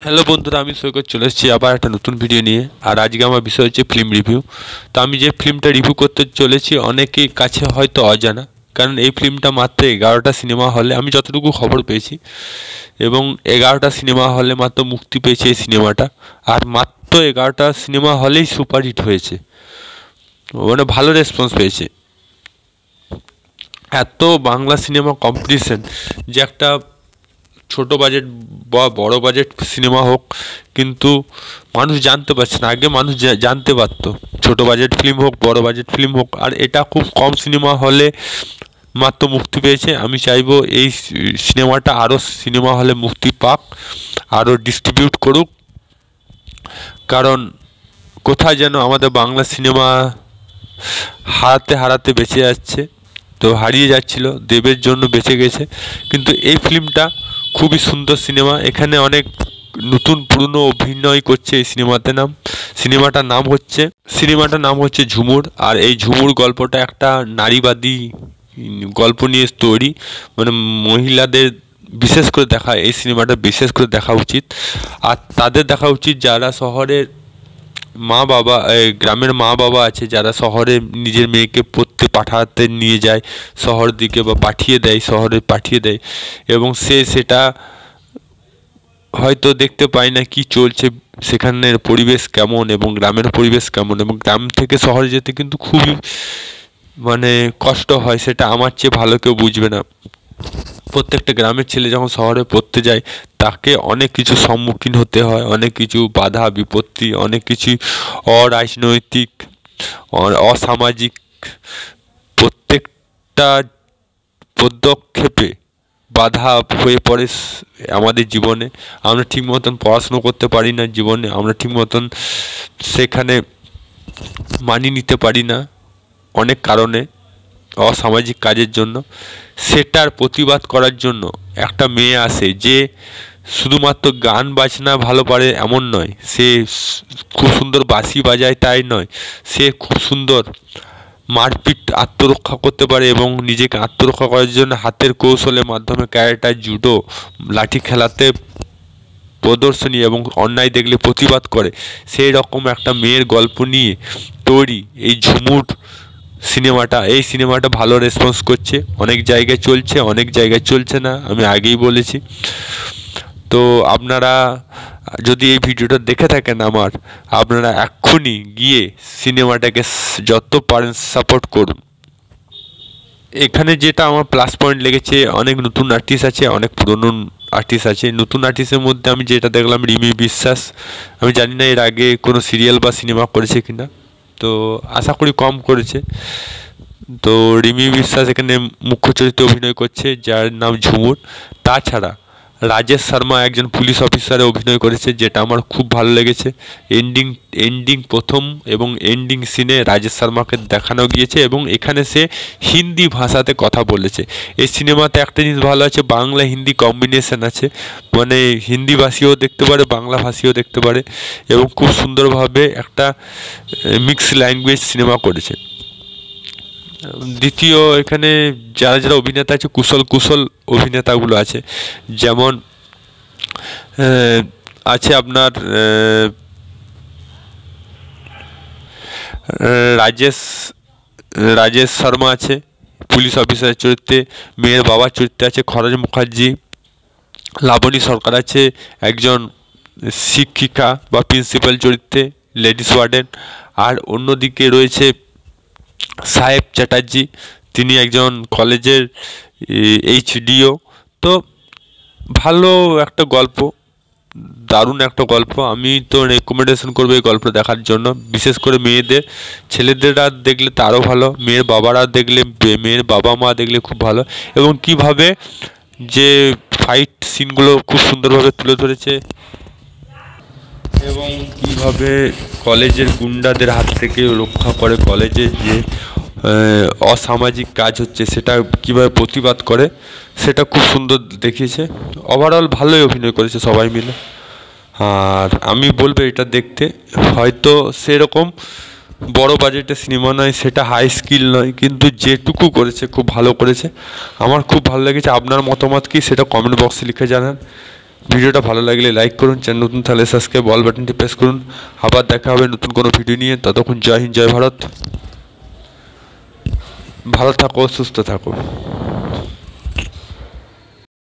Hello বন্ধুরা, আমি সৈকত চলে এসেছি আবার একটা নতুন ভিডিও নিয়ে। আর আজকে আমার বিষয় হচ্ছে ফিল্ম রিভিউ। তো আমি যে ফিল্মটা রিভিউ করতে চলেছি অনেকের কাছে হয়তো অজানা, কারণ এই ফিল্মটা মাত্র 11টা সিনেমা হলে, আমি যতটুকু খবর পেয়েছি, এবং 11টা সিনেমা হলে মাত্র মুক্তি পেয়েছে এই সিনেমাটা। আর মাত্র 11টা সিনেমা হলেই সুপারহিট হয়েছে, মানে ভালো রেসপন্স পেয়েছে। এত বাংলা সিনেমা কম্পিটিশন যে একটা ছোট বাজেট বা বড় বাজেট সিনেমা হোক, কিন্তু মানুষ জানতে পারছে না। আগে মানুষ জানতে পারতো, ছোট বাজেট ফিল্ম হোক বড় বাজেট ফিল্ম হোক। আর এটা খুব কম সিনেমা হলে মাত্র মুক্তি পেয়েছে। আমি চাইবো এই সিনেমাটা আরও সিনেমা হলে মুক্তি পাক, আরও ডিস্ট্রিবিউট করুক, কারণ কোথায় যেন আমাদের বাংলা সিনেমা হারাতে হারাতে বেঁচে যাচ্ছে। তো হারিয়ে যাচ্ছিল, দেবের জন্য বেঁচে গেছে। কিন্তু এই ফিল্মটা খুবই সুন্দর সিনেমা। এখানে অনেক নতুন পুরনো অভিনয় করছে এই সিনেমাটার নাম হচ্ছে ঝুমুর। আর এই ঝুমুর গল্পটা একটা নারীবাদী গল্প নিয়ে তৈরি, মানে মহিলাদের বিশেষ করে দেখা, এই সিনেমাটা বিশেষ করে দেখা উচিত। আর তাদের দেখা উচিত যারা শহরের মা বাবা, গ্রামের মা বাবা আছে, যারা শহরে নিজের মেয়েকে পড়তে পাঠাতে নিয়ে যায় শহর দিকে, বা শহরে পাঠিয়ে দেয়, এবং সেটা হয়তো দেখতে পায় না কি চলছে সেখানের পরিবেশ কেমন এবং গ্রামের পরিবেশ কেমন। এবং গ্রাম থেকে শহরে যেতে কিন্তু খুবই মানে কষ্ট হয়, সেটা আমার চেয়ে ভালো কেউ বুঝবে না। প্রত্যেকটা গ্রামের ছেলে যখন শহরে পড়তে যায়, তাকে অনেক কিছু সম্মুখীন হতে হয়, অনেক কিছু বাধা বিপত্তি, অনেক কিছু অরাজনৈতিক, অসামাজিক, প্রত্যেকটা পদক্ষেপে বাধা হয়ে পড়ে আমাদের জীবনে। আমরা ঠিক মতন পড়াশুনো করতে পারি না জীবনে, আমরা ঠিক মতন সেখানে মানিয়ে নিতে পারি না অনেক কারণে, অসামাজিক কাজের জন্য। সেটার প্রতিবাদ করার জন্য একটা মেয়ে আসে, যে শুধুমাত্র গান বাজনা ভালো পারে এমন নয়, সে খুব সুন্দর বাঁশি বাজায় তাই নয়, সে খুব সুন্দর মারপিট আত্মরক্ষা করতে পারে, এবং নিজেকে আত্মরক্ষা করার জন্য হাতের কৌশলের মাধ্যমে ক্যারেটা জুডো, লাঠি খেলাতে প্রদর্শনী এবং অন্যায় দেখলে প্রতিবাদ করে। সেই রকম একটা মেয়ের গল্প নিয়ে তৈরি এই ঝুমুর সিনেমাটা। এই সিনেমাটা ভালো রেসপন্স করছে, অনেক জায়গায় চলছে, অনেক জায়গায় চলছে না, আমি আগেই বলেছি। তো আপনারা যদি এই ভিডিওটা দেখে থাকেন আপনারা এক্ষুনি গিয়ে সিনেমাটাকে যত পারেন সাপোর্ট করুন। এখানে যেটা আমার প্লাস পয়েন্ট লেগেছে, অনেক নতুন আর্টিস্ট আছে, অনেক পুরনো আর্টিস্ট আছে। নতুন আর্টিস্টের মধ্যে আমি যেটা দেখলাম, রিমি বিশ্বাস। আমি জানি না এর আগে কোনো সিরিয়াল বা সিনেমা করেছে কিনা, তো আশা করি কম করেছে। তো রিমি বিশ্বাস এখানে মুখ্য চরিত্রে অভিনয় করছে, যার নাম ঝুমুর। তাছাড়া রাজেশ শর্মা একজন পুলিশ অফিসারে অভিনয় করেছে, যেটা আমার খুব ভালো লেগেছে। এন্ডিং প্রথম এবং এন্ডিং সিনে রাজেশ শর্মাকে দেখানো গিয়েছে, এবং এখানে সে হিন্দি ভাষাতে কথা বলেছে। এই সিনেমাতে একটা জিনিস ভালো আছে, বাংলা হিন্দি কম্বিনেশন আছে, মানে হিন্দি ভাষীও দেখতে পারে, বাংলা ভাষীও দেখতে পারে, এবং খুব সুন্দরভাবে একটা মিক্স ল্যাঙ্গুয়েজ সিনেমা করেছে। দ্বিতীয়, এখানে যারা যারা অভিনেতা আছে, কুশল অভিনেতাগুলো আছে। যেমন আছে আপনার রাজেশ রাজেশ শর্মা আছে পুলিশ অফিসারের চরিত্রে, মেয়ের বাবার চরিত্রে আছে খরচ মুখার্জি, লাবণী সরকার আছে একজন শিক্ষিকা বা প্রিন্সিপাল চরিত্রে, লেডিস ওয়ার্ডেন। আর অন্যদিকে রয়েছে সাহেব চ্যাটার্জি, তিনি একজন কলেজের এইচডিও। তো ভালো একটা গল্প, দারুণ একটা গল্প। আমি তো রেকমেন্ডেশন করবো এই গল্প দেখার জন্য, বিশেষ করে মেয়েদের। ছেলেদেররা দেখলে তো আরও ভালো, মেয়ের বাবারা দেখলে, মেয়ের বাবা মা দেখলে খুব ভালো। এবং কিভাবে যে ফাইট সিনগুলো খুব সুন্দরভাবে তুলে ধরেছে, এবং কিভাবে কলেজের গুন্ডাদের হাত থেকে রক্ষা করে, কলেজে যে অসামাজিক কাজ হচ্ছে সেটা কীভাবে প্রতিবাদ করে, সেটা খুব সুন্দর দেখিয়েছে। ওভারঅল ভালোই অভিনয় করেছে সবাই মিলে। আর আমি বলবো এটা দেখতে, হয়তো সেরকম বড় বাজেটের সিনেমা নয়, সেটা হাই স্কিল নয়, কিন্তু যেটুকু করেছে খুব ভালো করেছে, আমার খুব ভালো লেগেছে। আপনার মতামত কি সেটা কমেন্ট বক্সে লিখে জানান। ভিডিওটা ভালো লাগলে লাইক করুন, চ্যানেল নতুন তাহলে সাবস্ক্রাইব অল বাটনটি প্রেস করুন। আবার দেখা হবে নতুন কোনো ভিডিও নিয়ে। ততক্ষণ জয় হিন্দ, জয় ভারত। ভালো থাকো, সুস্থ থাকো।